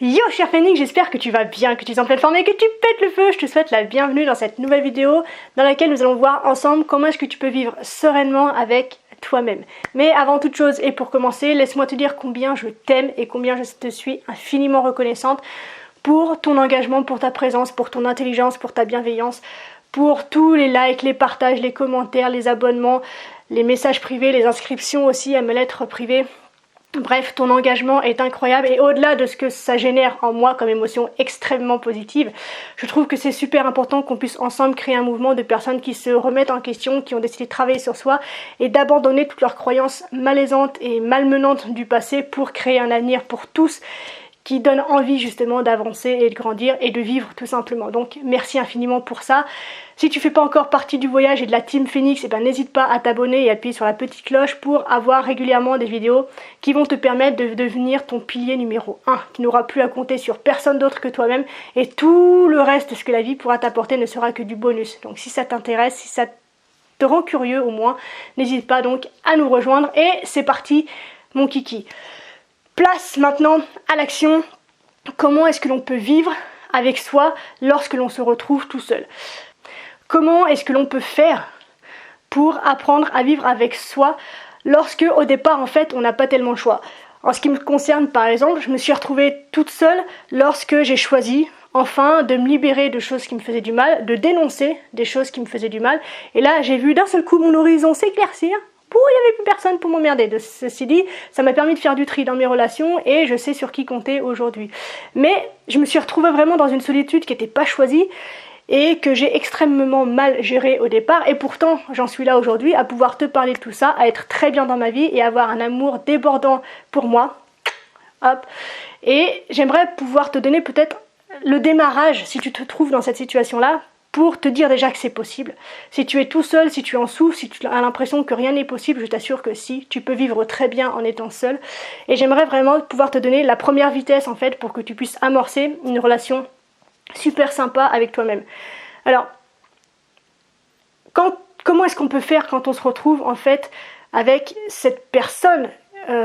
Yo cher Phoenix, j'espère que tu vas bien, que tu es en pleine forme et que tu pètes le feu. Je te souhaite la bienvenue dans cette nouvelle vidéo dans laquelle nous allons voir ensemble comment est-ce que tu peux vivre sereinement avec toi-même. Mais avant toute chose et pour commencer, laisse-moi te dire combien je t'aime et combien je te suis infiniment reconnaissante pour ton engagement, pour ta présence, pour ton intelligence, pour ta bienveillance, pour tous les likes, les partages, les commentaires, les abonnements, les messages privés, les inscriptions aussi à mes lettres privées. Bref, ton engagement est incroyable et au-delà de ce que ça génère en moi comme émotion extrêmement positive, je trouve que c'est super important qu'on puisse ensemble créer un mouvement de personnes qui se remettent en question, qui ont décidé de travailler sur soi et d'abandonner toutes leurs croyances malaisantes et malmenantes du passé pour créer un avenir pour tous qui donne envie justement d'avancer et de grandir et de vivre tout simplement. Donc merci infiniment pour ça. Si tu fais pas encore partie du voyage et de la team Phoenix, n'hésite pas à t'abonner et appuyer sur la petite cloche pour avoir régulièrement des vidéos qui vont te permettre de devenir ton pilier numéro 1, qui n'aura plus à compter sur personne d'autre que toi-même et tout le reste de ce que la vie pourra t'apporter ne sera que du bonus. Donc si ça t'intéresse, si ça te rend curieux au moins, n'hésite pas donc à nous rejoindre et c'est parti mon kiki. Place maintenant à l'action. Comment est-ce que l'on peut vivre avec soi lorsque l'on se retrouve tout seul? Comment est-ce que l'on peut faire pour apprendre à vivre avec soi lorsque au départ en fait on n'a pas tellement le choix? En ce qui me concerne par exemple, je me suis retrouvée toute seule lorsque j'ai choisi enfin de me libérer de choses qui me faisaient du mal, de dénoncer des choses qui me faisaient du mal. Et là j'ai vu d'un seul coup mon horizon s'éclaircir. Il n'y avait plus personne pour m'emmerder. Ceci dit, ça m'a permis de faire du tri dans mes relations et je sais sur qui compter aujourd'hui. Mais je me suis retrouvée vraiment dans une solitude qui n'était pas choisie et que j'ai extrêmement mal gérée au départ. Et pourtant, j'en suis là aujourd'hui à pouvoir te parler de tout ça, à être très bien dans ma vie et avoir un amour débordant pour moi. Hop. Et j'aimerais pouvoir te donner peut-être le démarrage, si tu te trouves dans cette situation-là, pour te dire déjà que c'est possible. Si tu es tout seul, si tu en souffres, si tu as l'impression que rien n'est possible, je t'assure que si, tu peux vivre très bien en étant seul. Et j'aimerais vraiment pouvoir te donner la première vitesse en fait pour que tu puisses amorcer une relation super sympa avec toi-même. Alors, comment est-ce qu'on peut faire quand on se retrouve en fait avec cette personne,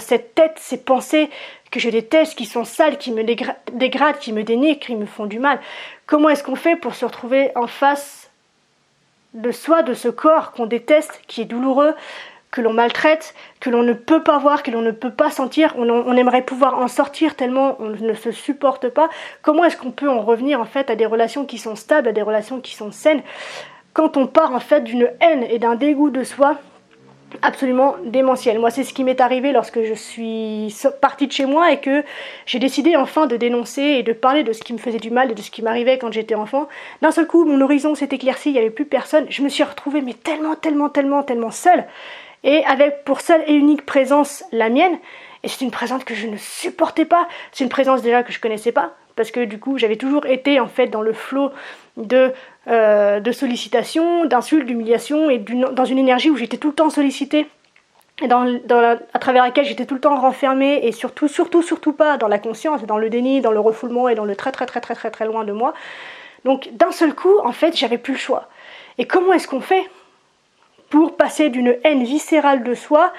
cette tête, ces pensées que je déteste, qui sont sales, qui me dégradent, qui me dénigrent, qui me font du mal? Comment est-ce qu'on fait pour se retrouver en face de soi, de ce corps qu'on déteste, qui est douloureux, que l'on maltraite, que l'on ne peut pas voir, que l'on ne peut pas sentir, on aimerait pouvoir en sortir tellement on ne se supporte pas? Comment est-ce qu'on peut en revenir en fait à des relations qui sont stables, à des relations qui sont saines, quand on part en fait d'une haine et d'un dégoût de soi absolument démentiel? Moi c'est ce qui m'est arrivé lorsque je suis partie de chez moi et que j'ai décidé enfin de dénoncer et de parler de ce qui me faisait du mal et de ce qui m'arrivait quand j'étais enfant. D'un seul coup mon horizon s'est éclairci, il n'y avait plus personne, je me suis retrouvée mais tellement seule et avec pour seule et unique présence la mienne. Et c'est une présence que je ne supportais pas, c'est une présence déjà que je connaissais pas parce que du coup j'avais toujours été en fait dans le flot de sollicitations, d'insultes, d'humiliations et dans une énergie où j'étais tout le temps sollicitée et à travers laquelle j'étais tout le temps renfermée et surtout pas dans la conscience, dans le déni, dans le refoulement et dans le très loin de moi. Donc d'un seul coup en fait j'avais plus le choix. Et comment est-ce qu'on fait pour passer d'une haine viscérale de soi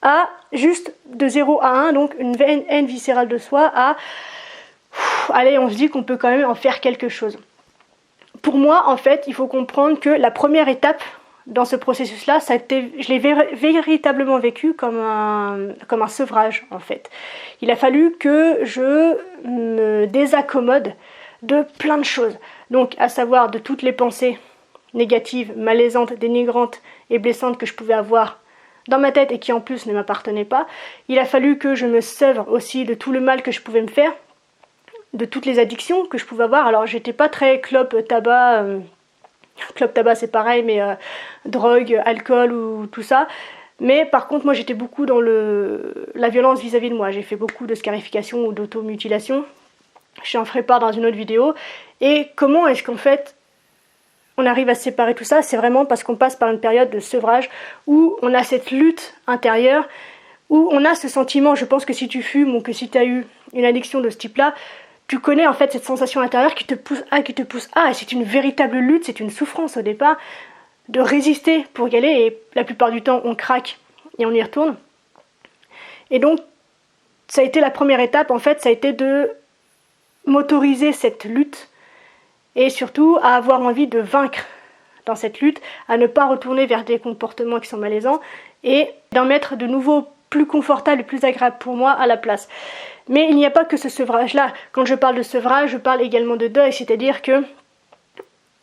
à juste de 0 à 1, donc une haine viscérale de soi à allez, on se dit qu'on peut quand même en faire quelque chose. Pour moi, en fait, il faut comprendre que la première étape dans ce processus-là, je l'ai véritablement vécu comme un sevrage, en fait. Il a fallu que je me désaccommode de plein de choses. Donc, à savoir de toutes les pensées négatives, malaisantes, dénigrantes et blessantes que je pouvais avoir dans ma tête et qui en plus ne m'appartenaient pas. Il a fallu que je me sèvre aussi de tout le mal que je pouvais me faire, de toutes les addictions que je pouvais avoir. Alors j'étais pas très clope, tabac, c'est pareil, mais drogue, alcool ou tout ça. Mais par contre moi j'étais beaucoup dans la violence vis-à-vis de moi. J'ai fait beaucoup de scarification ou d'automutilation. Je en ferai part dans une autre vidéo. Et comment est-ce qu'en fait on arrive à séparer tout ça? C'est vraiment parce qu'on passe par une période de sevrage où on a cette lutte intérieure, où on a ce sentiment, je pense que si tu fumes ou que si tu as eu une addiction de ce type-là, tu connais en fait cette sensation intérieure qui te pousse à, et c'est une véritable lutte, c'est une souffrance au départ, de résister pour y aller, et la plupart du temps on craque et on y retourne. Et donc ça a été la première étape en fait, ça a été de m'autoriser cette lutte et surtout à avoir envie de vaincre dans cette lutte, à ne pas retourner vers des comportements qui sont malaisants et d'en mettre de nouveaux plus confortables et plus agréables pour moi à la place. Mais il n'y a pas que ce sevrage-là. Quand je parle de sevrage, je parle également de deuil, c'est-à-dire que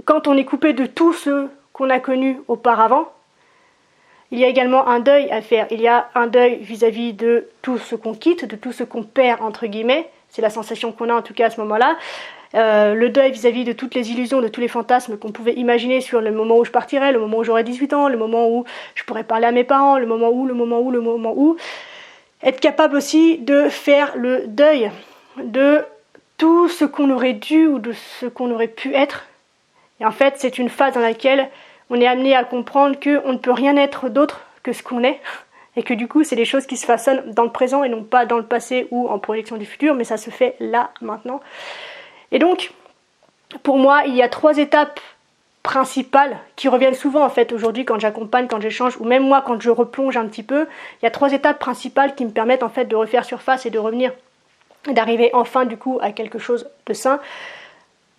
quand on est coupé de tout ce qu'on a connu auparavant, il y a également un deuil à faire. Il y a un deuil vis-à-vis de tout ce qu'on quitte, de tout ce qu'on perd, entre guillemets. C'est la sensation qu'on a en tout cas à ce moment-là. Le deuil vis-à-vis de toutes les illusions, de tous les fantasmes qu'on pouvait imaginer sur le moment où je partirais, le moment où j'aurais 18 ans, le moment où je pourrais parler à mes parents, le moment où. Être capable aussi de faire le deuil de tout ce qu'on aurait dû ou de ce qu'on aurait pu être. Et en fait, c'est une phase dans laquelle on est amené à comprendre qu'on ne peut rien être d'autre que ce qu'on est. Et que du coup, c'est des choses qui se façonnent dans le présent et non pas dans le passé ou en projection du futur, mais ça se fait là, maintenant. Et donc, pour moi, il y a 3 étapes principales qui reviennent souvent en fait aujourd'hui quand j'accompagne, quand j'échange, ou même moi quand je replonge un petit peu. Il y a 3 étapes principales qui me permettent en fait de refaire surface et de revenir, d'arriver enfin du coup à quelque chose de sain.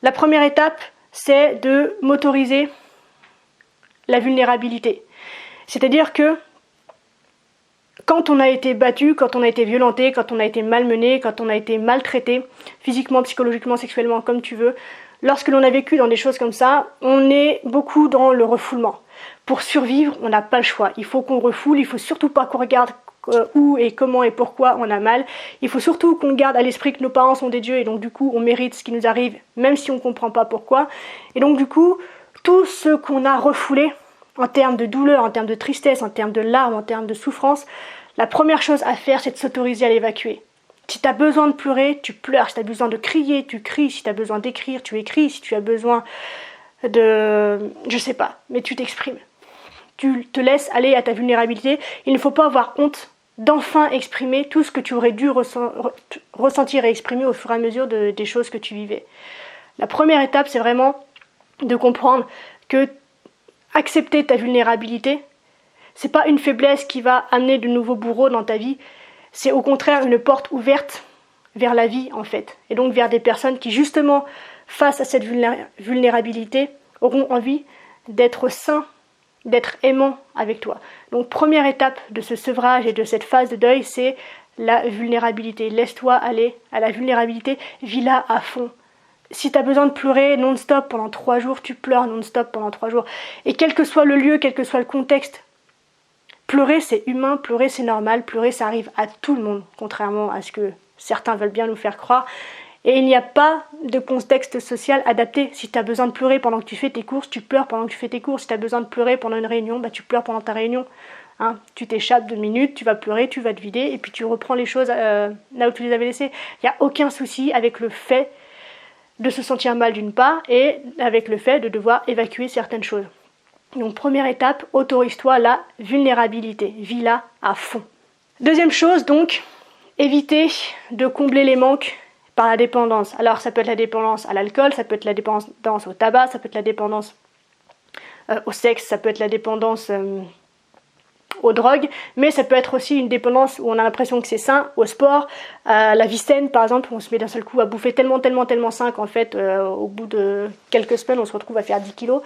La première étape, c'est de m'autoriser la vulnérabilité. C'est-à-dire que quand on a été battu, quand on a été violenté, quand on a été malmené, quand on a été maltraité, physiquement, psychologiquement, sexuellement, comme tu veux, lorsque l'on a vécu dans des choses comme ça, on est beaucoup dans le refoulement. Pour survivre, on n'a pas le choix. Il faut qu'on refoule, il faut surtout pas qu'on regarde où et comment et pourquoi on a mal. Il faut surtout qu'on garde à l'esprit que nos parents sont des dieux et donc du coup on mérite ce qui nous arrive, même si on ne comprend pas pourquoi. Et donc du coup, tout ce qu'on a refoulé, en termes de douleur, en termes de tristesse, en termes de larmes, en termes de souffrance, la première chose à faire, c'est de s'autoriser à l'évacuer. Si tu as besoin de pleurer, tu pleures. Si tu as besoin de crier, tu cries. Si tu as besoin d'écrire, tu écris. Si tu as besoin de... je sais pas, mais tu t'exprimes. Tu te laisses aller à ta vulnérabilité. Il ne faut pas avoir honte d'enfin exprimer tout ce que tu aurais dû ressentir et exprimer au fur et à mesure des choses que tu vivais. La première étape, c'est vraiment de comprendre que accepter ta vulnérabilité, c'est pas une faiblesse qui va amener de nouveaux bourreaux dans ta vie, c'est au contraire une porte ouverte vers la vie en fait, et donc vers des personnes qui justement, face à cette vulnérabilité, auront envie d'être sains, d'être aimants avec toi. Donc première étape de ce sevrage et de cette phase de deuil, c'est la vulnérabilité. Laisse-toi aller à la vulnérabilité, vis-la à fond. Si tu as besoin de pleurer non-stop pendant 3 jours, tu pleures non-stop pendant 3 jours. Et quel que soit le lieu, quel que soit le contexte, pleurer c'est humain, pleurer c'est normal, pleurer ça arrive à tout le monde, contrairement à ce que certains veulent bien nous faire croire. Et il n'y a pas de contexte social adapté. Si tu as besoin de pleurer pendant que tu fais tes courses, tu pleures pendant que tu fais tes courses. Si tu as besoin de pleurer pendant une réunion, tu pleures pendant ta réunion. Hein, tu t'échappes 2 minutes, tu vas pleurer, tu vas te vider, et puis tu reprends les choses là où tu les avais laissées. Il n'y a aucun souci avec le fait de se sentir mal d'une part, et avec le fait de devoir évacuer certaines choses. Donc première étape, autorise-toi la vulnérabilité, vis-la à fond. Deuxième chose donc, éviter de combler les manques par la dépendance. Alors ça peut être la dépendance à l'alcool, ça peut être la dépendance au tabac, ça peut être la dépendance au sexe, ça peut être la dépendance aux drogues, mais ça peut être aussi une dépendance où on a l'impression que c'est sain, au sport, la vie saine par exemple, on se met d'un seul coup à bouffer tellement sain qu'en fait au bout de quelques semaines on se retrouve à faire 10 kilos.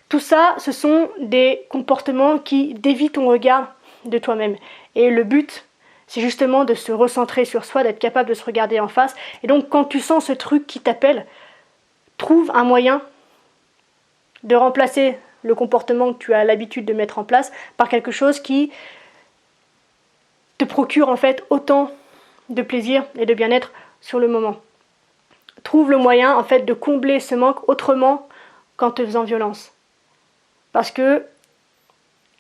Tout ça, ce sont des comportements qui dévient ton regard de toi-même. Et le but, c'est justement de se recentrer sur soi, d'être capable de se regarder en face. Et donc quand tu sens ce truc qui t'appelle, trouve un moyen de remplacer le comportement que tu as l'habitude de mettre en place par quelque chose qui te procure en fait autant de plaisir et de bien-être sur le moment. Trouve le moyen en fait de combler ce manque autrement qu'en te faisant violence. Parce que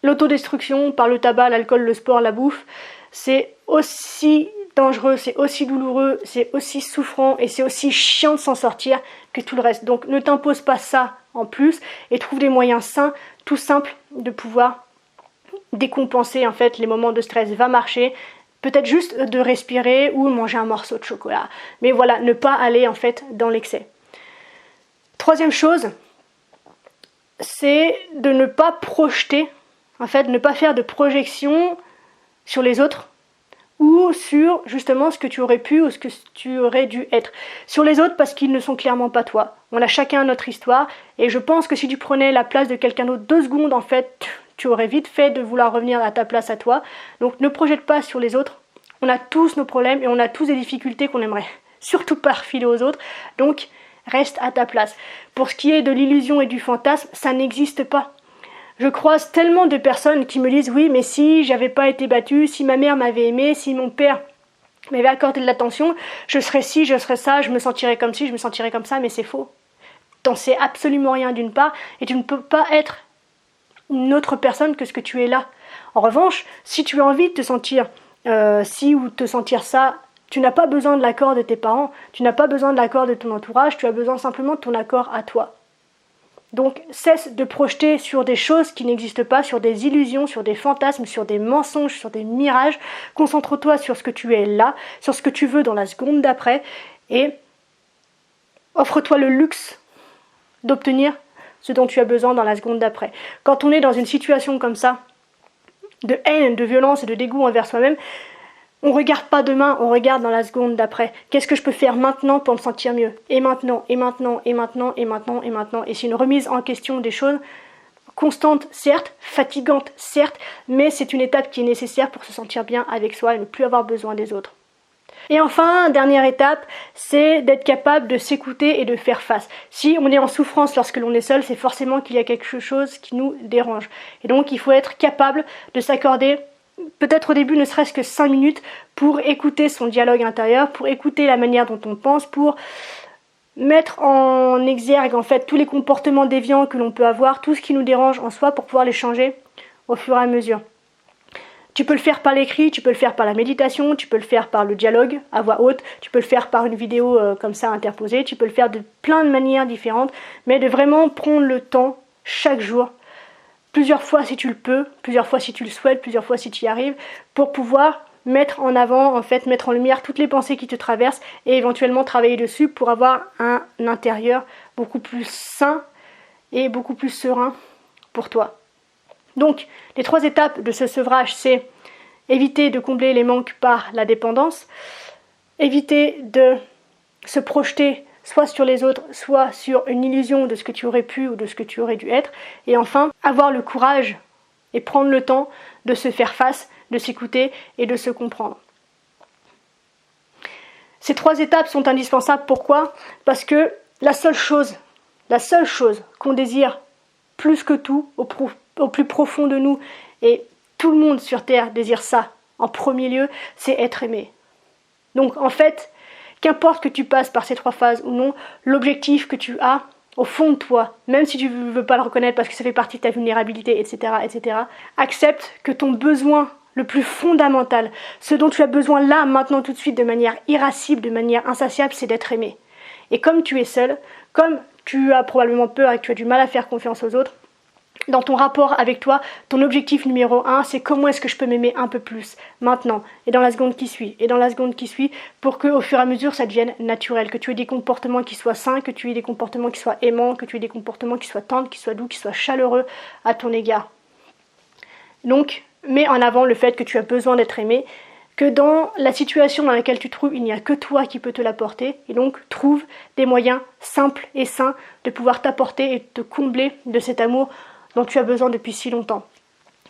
l'autodestruction par le tabac, l'alcool, le sport, la bouffe, c'est aussi dangereux, c'est aussi douloureux, c'est aussi souffrant et c'est aussi chiant de s'en sortir que tout le reste. Donc ne t'impose pas ça en plus et trouve des moyens sains, tout simples, de pouvoir décompenser en fait les moments de stress. Va marcher, peut-être juste de respirer ou manger un morceau de chocolat. Mais voilà, ne pas aller en fait dans l'excès. Troisième chose, c'est de ne pas projeter, en fait, ne pas faire de projection sur les autres ou sur justement ce que tu aurais pu ou ce que tu aurais dû être. Sur les autres parce qu'ils ne sont clairement pas toi. On a chacun notre histoire et je pense que si tu prenais la place de quelqu'un d'autre 2 secondes, en fait, tu aurais vite fait de vouloir revenir à ta place à toi. Donc ne projette pas sur les autres. On a tous nos problèmes et on a tous des difficultés qu'on aimerait surtout pas refiler aux autres. Donc reste à ta place. Pour ce qui est de l'illusion et du fantasme, ça n'existe pas. Je croise tellement de personnes qui me disent « Oui, mais si j'avais pas été battue, si ma mère m'avait aimée, si mon père m'avait accordé de l'attention, je serais ci, je serais ça, je me sentirais comme ci, je me sentirais comme ça. » Mais c'est faux. T'en sais absolument rien d'une part et tu ne peux pas être une autre personne que ce que tu es là. En revanche, si tu as envie de te sentir ci ou de te sentir ça, tu n'as pas besoin de l'accord de tes parents, tu n'as pas besoin de l'accord de ton entourage, tu as besoin simplement de ton accord à toi. Donc cesse de projeter sur des choses qui n'existent pas, sur des illusions, sur des fantasmes, sur des mensonges, sur des mirages. Concentre-toi sur ce que tu es là, sur ce que tu veux dans la seconde d'après et offre-toi le luxe d'obtenir ce dont tu as besoin dans la seconde d'après. Quand on est dans une situation comme ça, de haine, de violence et de dégoût envers soi-même, on regarde pas demain, on regarde dans la seconde d'après. Qu'est-ce que je peux faire maintenant pour me sentir mieux? Et maintenant, et maintenant, et maintenant, et maintenant, et maintenant. Et c'est une remise en question des choses constante, certes, fatigante, certes, mais c'est une étape qui est nécessaire pour se sentir bien avec soi et ne plus avoir besoin des autres. Et enfin, dernière étape, c'est d'être capable de s'écouter et de faire face. Si on est en souffrance lorsque l'on est seul, c'est forcément qu'il y a quelque chose qui nous dérange. Et donc, il faut être capable de s'accorder peut-être au début ne serait-ce que 5 minutes pour écouter son dialogue intérieur, pour écouter la manière dont on pense, pour mettre en exergue en fait tous les comportements déviants que l'on peut avoir, tout ce qui nous dérange en soi pour pouvoir les changer au fur et à mesure. Tu peux le faire par l'écrit, tu peux le faire par la méditation, tu peux le faire par le dialogue à voix haute, tu peux le faire par une vidéo comme ça interposée, tu peux le faire de plein de manières différentes, mais de vraiment prendre le temps chaque jour, plusieurs fois si tu le peux, plusieurs fois si tu le souhaites, plusieurs fois si tu y arrives, pour pouvoir mettre en avant, en fait, mettre en lumière toutes les pensées qui te traversent et éventuellement travailler dessus pour avoir un intérieur beaucoup plus sain et beaucoup plus serein pour toi. Donc, les 3 étapes de ce sevrage, c'est éviter de combler les manques par la dépendance, éviter de se projeter soit sur les autres, soit sur une illusion de ce que tu aurais pu ou de ce que tu aurais dû être. Et enfin, avoir le courage et prendre le temps de se faire face, de s'écouter et de se comprendre. Ces 3 étapes sont indispensables. Pourquoi? Parce que la seule chose qu'on désire plus que tout, au plus profond de nous, et tout le monde sur Terre désire ça en premier lieu, c'est être aimé. Donc en fait, qu'importe que tu passes par ces 3 phases ou non, l'objectif que tu as au fond de toi, même si tu ne veux pas le reconnaître parce que ça fait partie de ta vulnérabilité, etc., accepte que ton besoin le plus fondamental, ce dont tu as besoin là, maintenant, tout de suite, de manière irascible, de manière insatiable, c'est d'être aimé. Et comme tu es seul, comme tu as probablement peur et que tu as du mal à faire confiance aux autres, dans ton rapport avec toi, ton objectif numéro 1, c'est comment est-ce que je peux m'aimer un peu plus, maintenant, et dans la seconde qui suit, et dans la seconde qui suit, pour qu'au fur et à mesure, ça devienne naturel, que tu aies des comportements qui soient sains, que tu aies des comportements qui soient aimants, que tu aies des comportements qui soient tendres, qui soient doux, qui soient chaleureux à ton égard. Donc, mets en avant le fait que tu as besoin d'être aimé, que dans la situation dans laquelle tu te trouves, il n'y a que toi qui peux te l'apporter, et donc trouve des moyens simples et sains de pouvoir t'apporter et te combler de cet amour dont tu as besoin depuis si longtemps.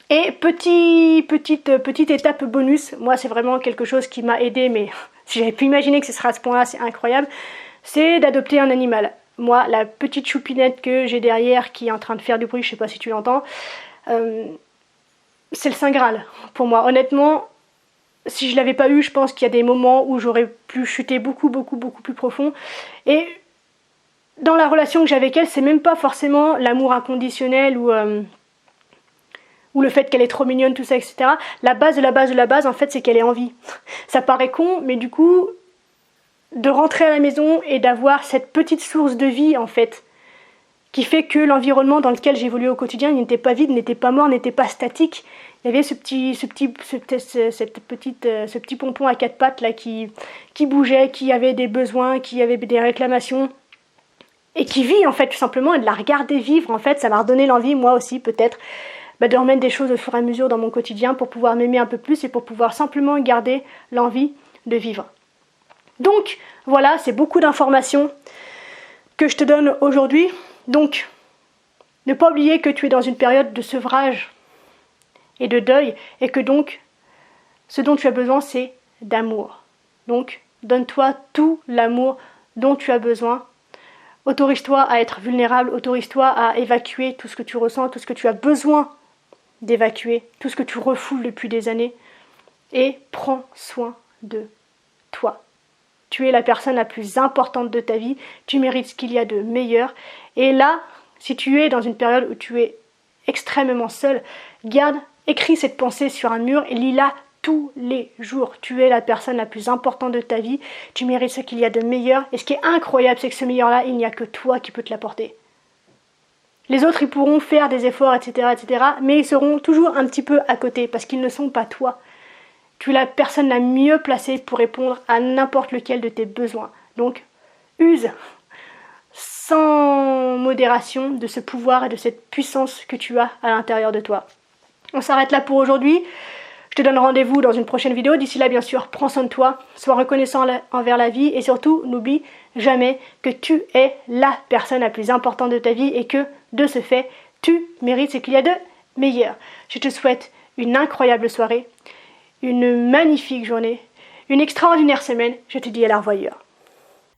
Et petite étape bonus, moi c'est vraiment quelque chose qui m'a aidé, mais si j'avais pu imaginer que ce serait à ce point-là, c'est incroyable, c'est d'adopter un animal. Moi, la petite choupinette que j'ai derrière qui est en train de faire du bruit, je sais pas si tu l'entends, c'est le Saint Graal pour moi. Honnêtement, si je l'avais pas eu, je pense qu'il y a des moments où j'aurais pu chuter beaucoup plus profond. Et dans la relation que j'ai avec elle, c'est même pas forcément l'amour inconditionnel ou le fait qu'elle est trop mignonne, tout ça, etc. La base de la base de la base, en fait, c'est qu'elle est en vie. Ça paraît con, mais du coup, de rentrer à la maison et d'avoir cette petite source de vie, en fait, qui fait que l'environnement dans lequel j'évoluais au quotidien, il n'était pas vide, n'était pas mort, n'était pas statique. Il y avait ce petit pompon à 4 pattes là qui bougeait, qui avait des besoins, qui avait des réclamations. Et qui vit en fait tout simplement, et de la regarder vivre en fait, ça m'a redonné l'envie, moi aussi peut-être, de remettre des choses au fur et à mesure dans mon quotidien pour pouvoir m'aimer un peu plus et pour pouvoir simplement garder l'envie de vivre. Donc voilà, c'est beaucoup d'informations que je te donne aujourd'hui. Donc, ne pas oublier que tu es dans une période de sevrage et de deuil et que donc, ce dont tu as besoin, c'est d'amour. Donc, donne-toi tout l'amour dont tu as besoin. Autorise-toi à être vulnérable, autorise-toi à évacuer tout ce que tu ressens, tout ce que tu as besoin d'évacuer, tout ce que tu refoules depuis des années et prends soin de toi. Tu es la personne la plus importante de ta vie, tu mérites ce qu'il y a de meilleur. Et là, si tu es dans une période où tu es extrêmement seul, écris cette pensée sur un mur et lis-la tous les jours. Tu es la personne la plus importante de ta vie, tu mérites ce qu'il y a de meilleur. Et ce qui est incroyable, c'est que ce meilleur-là, il n'y a que toi qui peux te l'apporter. Les autres, ils pourront faire des efforts, etc., mais ils seront toujours un petit peu à côté parce qu'ils ne sont pas toi. Tu es la personne la mieux placée pour répondre à n'importe lequel de tes besoins. Donc, use sans modération de ce pouvoir et de cette puissance que tu as à l'intérieur de toi. On s'arrête là pour aujourd'hui. Je te donne rendez-vous dans une prochaine vidéo. D'ici là, bien sûr, prends soin de toi, sois reconnaissant envers la vie et surtout, n'oublie jamais que tu es la personne la plus importante de ta vie et que, de ce fait, tu mérites ce qu'il y a de meilleur. Je te souhaite une incroyable soirée, une magnifique journée, une extraordinaire semaine. Je te dis à la revoyure.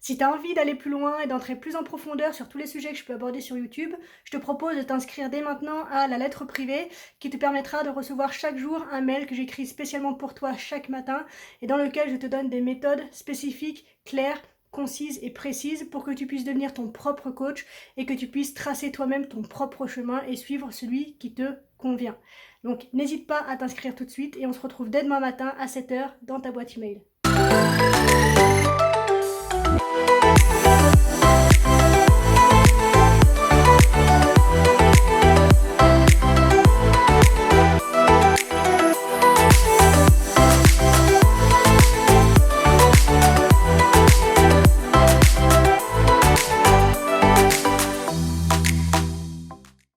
Si tu as envie d'aller plus loin et d'entrer plus en profondeur sur tous les sujets que je peux aborder sur YouTube, je te propose de t'inscrire dès maintenant à la lettre privée qui te permettra de recevoir chaque jour un mail que j'écris spécialement pour toi chaque matin et dans lequel je te donne des méthodes spécifiques, claires, concises et précises pour que tu puisses devenir ton propre coach et que tu puisses tracer toi-même ton propre chemin et suivre celui qui te convient. Donc n'hésite pas à t'inscrire tout de suite et on se retrouve dès demain matin à 7h dans ta boîte email.